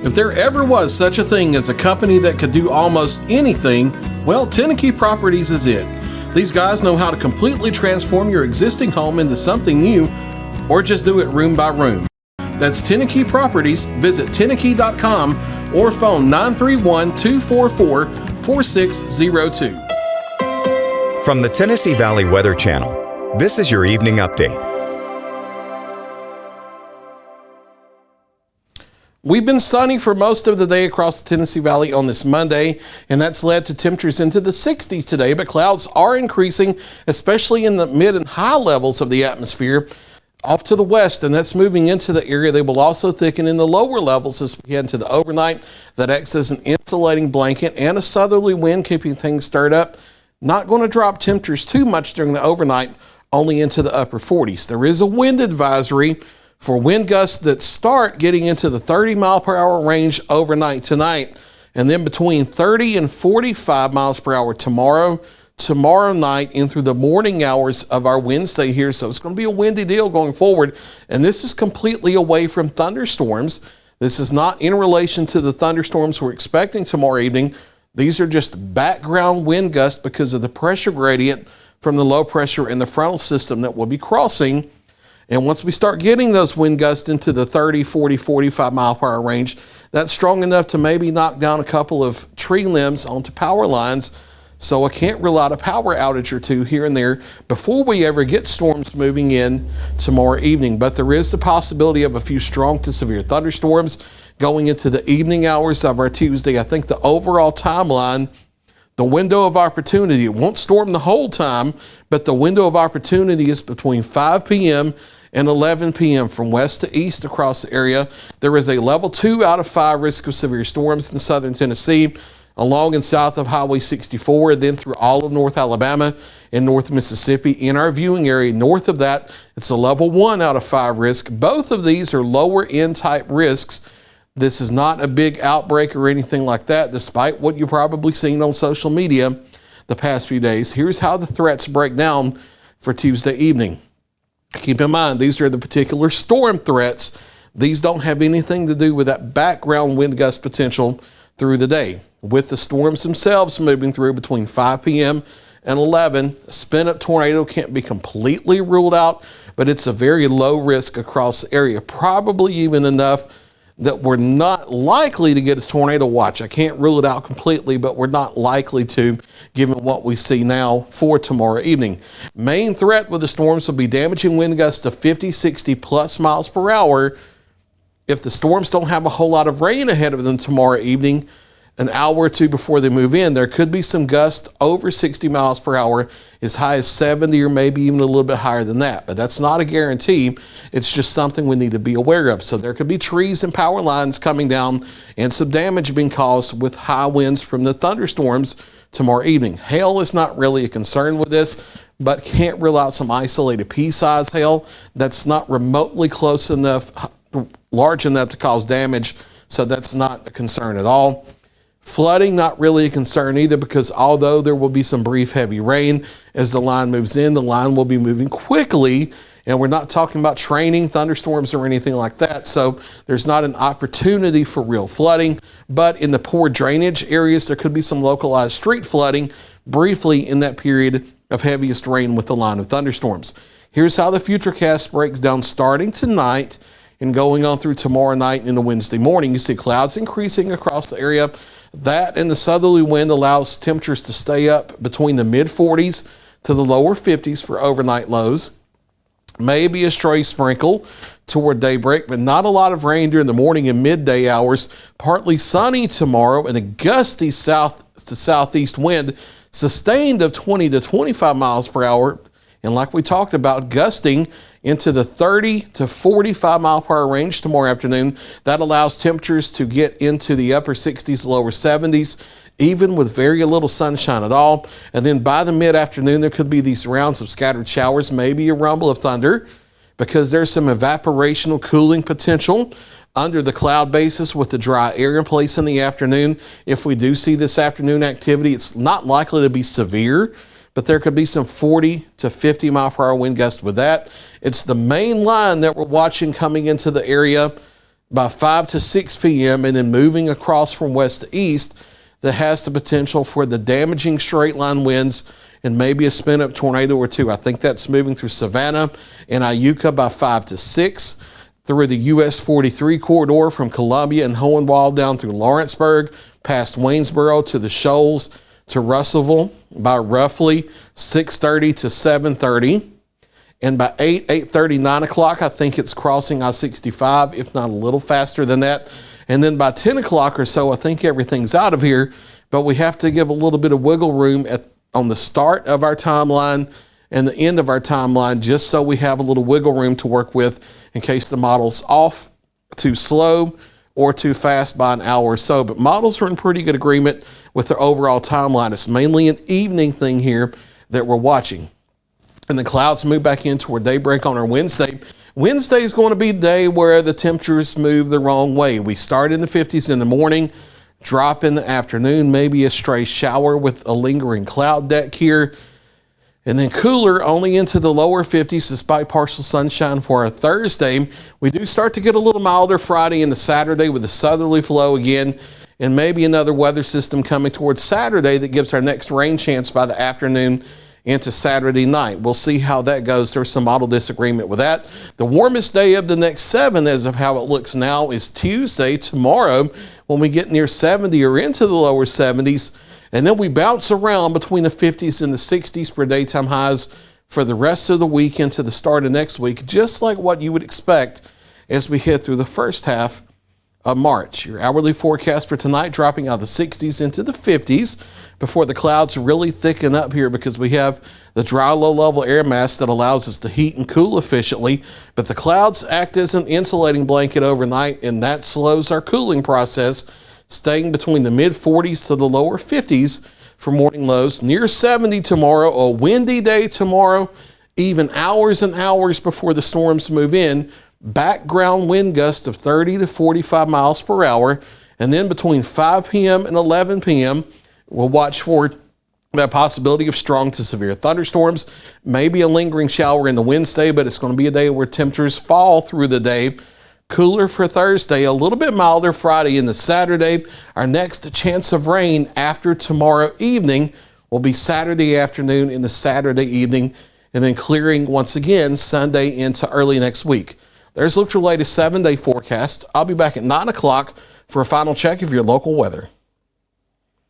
If there ever was such a thing as a company that could do almost anything, well, Tenakee Properties is it. These guys know how to completely transform your existing home into something new, or just do it room by room. That's Tenakee Properties. Visit Tenakee.com or phone 931-244-4602. From the Tennessee Valley Weather Channel, this is your evening update. We've been sunny for most of the day across the Tennessee Valley on this Monday, and that's led to temperatures into the 60s today, but clouds are increasing, especially in the mid and high levels of the atmosphere off to the west, and that's moving into the area. They will also thicken in the lower levels as we head into the overnight. That acts as an insulating blanket and a southerly wind, keeping things stirred up. Not going to drop temperatures too much during the overnight, only into the upper 40s. There is a wind advisory for wind gusts that start getting into the 30 mile per hour range overnight tonight, and then between 30 and 45 miles per hour tomorrow night and through the morning hours of our Wednesday here. So it's going to be a windy deal going forward, and this is completely away from thunderstorms. This is not in relation to the thunderstorms we're expecting tomorrow evening. These are just background wind gusts because of the pressure gradient from the low pressure in the frontal system that will be crossing. And once we start getting those wind gusts into the 30, 40, 45 mile per hour range, that's strong enough to maybe knock down a couple of tree limbs onto power lines. So I can't rule out a power outage or two here and there before we ever get storms moving in tomorrow evening. But there is the possibility of a few strong to severe thunderstorms going into the evening hours of our Tuesday. I think the overall timeline, the window of opportunity, it won't storm the whole time, but the window of opportunity is between 5 p.m. and 11 p.m. from west to east across the area. There is a level 2 out of 5 risk of severe storms in southern Tennessee, along and south of Highway 64, and then through all of North Alabama and North Mississippi. In our viewing area north of that, it's a level 1 out of 5 risk. Both of these are lower end type risks. This is not a big outbreak or anything like that, despite what you've probably seen on social media the past few days. Here's how the threats break down for Tuesday evening. Keep in mind, these are the particular storm threats. These don't have anything to do with that background wind gust potential through the day. With the storms themselves moving through between 5 p.m. and 11, a spin-up tornado can't be completely ruled out, but it's a very low risk across the area, probably even enough that we're not likely to get a tornado watch. I can't rule it out completely, but we're not likely to, given what we see now for tomorrow evening. Main threat with the storms will be damaging wind gusts to 50, 60 plus miles per hour. If the storms don't have a whole lot of rain ahead of them tomorrow evening, an hour or two before they move in, there could be some gusts over 60 miles per hour, as high as 70 or maybe even a little bit higher than that. But that's not a guarantee. It's just something we need to be aware of. So there could be trees and power lines coming down and some damage being caused with high winds from the thunderstorms tomorrow evening. Hail is not really a concern with this, but can't rule out some isolated pea-sized hail that's not remotely close enough, large enough to cause damage. So that's not a concern at all. Flooding, not really a concern either, because although there will be some brief heavy rain as the line moves in, the line will be moving quickly, and we're not talking about training thunderstorms or anything like that. So there's not an opportunity for real flooding, but in the poor drainage areas, there could be some localized street flooding briefly in that period of heaviest rain with the line of thunderstorms. Here's how the Futurecast breaks down starting tonight and going on through tomorrow night and into Wednesday morning. You see clouds increasing across the area. That and the southerly wind allows temperatures to stay up between the mid 40s to the lower 50s for overnight lows. Maybe a stray sprinkle toward daybreak, but not a lot of rain during the morning and midday hours. Partly sunny tomorrow and a gusty south to southeast wind sustained of 20 to 25 miles per hour. And like we talked about, gusting into the 30 to 45 mile per hour range tomorrow afternoon. That allows temperatures to get into the upper 60s, lower 70s, even with very little sunshine at all. And then by the mid-afternoon, there could be these rounds of scattered showers, maybe a rumble of thunder, because there's some evaporational cooling potential under the cloud basis with the dry air in place in the afternoon. If we do see this afternoon activity, it's not likely to be severe, but there could be some 40 to 50 mile per hour wind gusts with that. It's the main line that we're watching coming into the area by 5 to 6 p.m. and then moving across from west to east that has the potential for the damaging straight line winds and maybe a spin up tornado or two. I think that's moving through Savannah and Iuka by 5 to 6, through the US 43 corridor from Columbia and Hohenwald down through Lawrenceburg, past Waynesboro to the Shoals to Russellville by roughly 6:30 to 7:30. And by 8:30, 9 o'clock, I think it's crossing I-65, if not a little faster than that. And then by 10 o'clock or so, I think everything's out of here. But we have to give a little bit of wiggle room on the start of our timeline and the end of our timeline, just so we have a little wiggle room to work with in case the model's off, too slow, or too fast by an hour or so. But models are in pretty good agreement with their overall timeline. It's mainly an evening thing here that we're watching. And the clouds move back in toward daybreak on our Wednesday. Wednesday is going to be the day where the temperatures move the wrong way. We start in the 50s in the morning, drop in the afternoon, maybe a stray shower with a lingering cloud deck here, and then cooler only into the lower 50s despite partial sunshine for our Thursday. We do start to get a little milder Friday into Saturday with a southerly flow again, and maybe another weather system coming towards Saturday that gives our next rain chance by the afternoon into Saturday night. We'll see how that goes. There's some model disagreement with that. The warmest day of the next 7, as of how it looks now, is Tuesday, tomorrow, when we get near 70 or into the lower 70s. And then we bounce around between the 50s and the 60s for daytime highs for the rest of the week into the start of next week, just like what you would expect as we head through the first half of March. Your hourly forecast for tonight dropping out of the 60s into the 50s before the clouds really thicken up here, because we have the dry low-level air mass that allows us to heat and cool efficiently. But the clouds act as an insulating blanket overnight, and that slows our cooling process, staying between the mid-40s to the lower 50s for morning lows. Near 70 tomorrow, a windy day tomorrow, even hours and hours before the storms move in. Background wind gusts of 30 to 45 miles per hour. And then between 5 p.m. and 11 p.m., we'll watch for that possibility of strong to severe thunderstorms. Maybe a lingering shower in the Wednesday, but it's going to be a day where temperatures fall through the day. Cooler for Thursday, a little bit milder Friday into Saturday. Our next chance of rain after tomorrow evening will be Saturday afternoon into Saturday evening, and then clearing once again Sunday into early next week. There's a look at your latest 7-day forecast. I'll be back at 9 o'clock for a final check of your local weather.